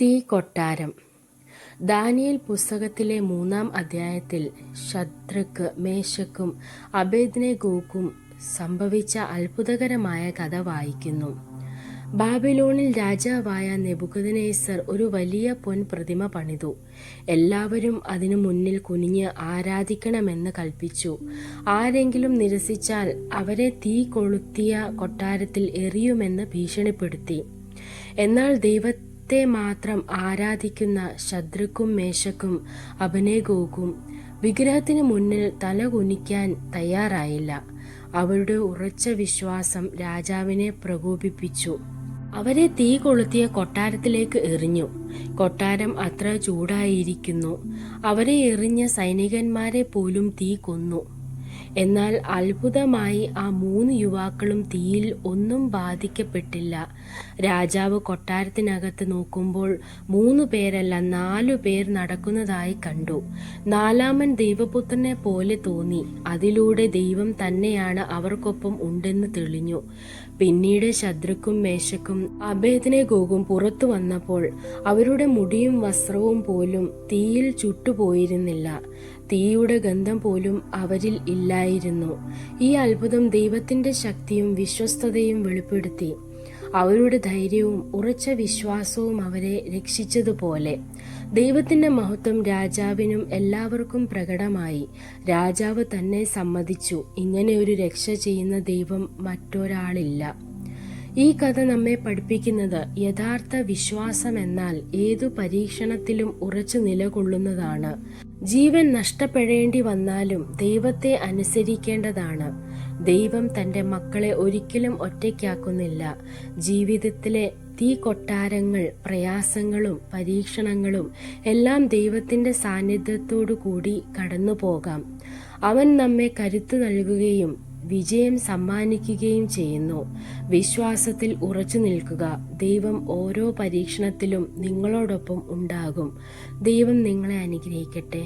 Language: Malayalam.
തീ കൊട്ടാരം. ദാനിയേൽ പുസ്തകത്തിലെ 3-ാം അധ്യായത്തിൽ ശദ്രക്ക്, മേശക്കും അബേദ്നെഗോക്കും സംഭവിച്ച അത്ഭുതകരമായ കഥ വായിക്കുന്നു. ബാബിലോണിൽ രാജാവായ നെബൂഖദ്നേസർ ഒരു വലിയ പൊൻപ്രതിമ പണിതു. എല്ലാവരും അതിനു മുന്നിൽ കുനിഞ്ഞ് ആരാധിക്കണമെന്ന് കൽപ്പിച്ചു. ആരെങ്കിലും നിരസിച്ചാൽ അവരെ തീ കൊളുത്തിയ കൊട്ടാരത്തിൽ എറിയുമെന്ന് ഭീഷണിപ്പെടുത്തി. എന്നാൽ ദൈവത്തെ മാത്രം ആരാധിക്കുന്ന ശദ്രക്കും, മേശക്കും അബേദ്നെഗോക്കും വിഗ്രഹത്തിന് മുന്നിൽ തല കുനിക്കാൻ തയ്യാറായില്ല. അവരുടെ ഉറച്ച വിശ്വാസം രാജാവിനെ പ്രകോപിപ്പിച്ചു. അവരെ തീ കൊളുത്തിയ കൊട്ടാരത്തിലേക്ക് എറിഞ്ഞു. കൊട്ടാരം അത്ര ചൂടായിരിക്കുന്നു. അവരെ എറിഞ്ഞ സൈനികന്മാരെ പോലും തീ കൊന്നു. എന്നാൽ അത്ഭുതമായി ആ 3 യുവാക്കളും തീയിൽ ഒന്നും ബാധിക്കപ്പെട്ടില്ല. രാജാവ് കൊട്ടാരത്തിനകത്ത് നോക്കുമ്പോൾ 3 പേരല്ല 4 പേർ നടക്കുന്നതായി കണ്ടു. 4-മൻ ദൈവപുത്രനെ പോലെ തോന്നി. അതിലൂടെ ദൈവം തന്നെയാണ് അവർക്കൊപ്പം ഉണ്ടെന്ന് തെളിഞ്ഞു. പിന്നീട് ശദ്രക്കും, മേശക്കും അബേദ്നെഗോവും പുറത്തു വന്നപ്പോൾ അവരുടെ മുടിയും വസ്ത്രവും പോലും തീയിൽ ചുട്ടുപോയിരുന്നില്ല. തീയുടെ ഗന്ധം പോലും അവരിൽ ഇല്ലായിരുന്നു. ഈ അത്ഭുതം ദൈവത്തിന്റെ ശക്തിയും വിശ്വസ്തതയും വെളിപ്പെടുത്തി. അവരുടെ ധൈര്യവും ഉറച്ച വിശ്വാസവും അവരെ രക്ഷിച്ചതുപോലെ ദൈവത്തിന്റെ മഹത്വം രാജാവിനും എല്ലാവർക്കും പ്രകടമായി. രാജാവ് തന്നെ സമ്മതിച്ചു, ഇങ്ങനെ ഒരു രക്ഷ ചെയ്യുന്ന ദൈവം മറ്റൊരാളില്ല. ഈ കഥ നമ്മെ പഠിപ്പിക്കുന്നത് യഥാർത്ഥ വിശ്വാസം എന്നാൽ ഏതു പരീക്ഷണത്തിലും ഉറച്ചു നിലകൊള്ളുന്നതാണ്. ജീവൻ നഷ്ടപ്പെടേണ്ടി വന്നാലും ദൈവത്തെ അനുസരിക്കേണ്ടതാണ്. ദൈവം തന്റെ മക്കളെ ഒരിക്കലും ഒറ്റയ്ക്കാക്കുന്നില്ല. ജീവിതത്തിലെ തീ കൊട്ടാരങ്ങൾ, പ്രയാസങ്ങളും പരീക്ഷണങ്ങളും എല്ലാം ദൈവത്തിന്റെ സാന്നിധ്യത്തോടു കൂടി കടന്നു പോകാം. അവൻ നമ്മെ കരുത്തു നൽകുകയും വിജയം സമ്മാനിക്കുകയും ചെയ്യുന്നു. വിശ്വാസത്തിൽ ഉറച്ചു നിൽക്കുക. ദൈവം ഓരോ പരീക്ഷണത്തിലും നിങ്ങളോടൊപ്പം ഉണ്ടാകും. ദൈവം നിങ്ങളെ അനുഗ്രഹിക്കട്ടെ.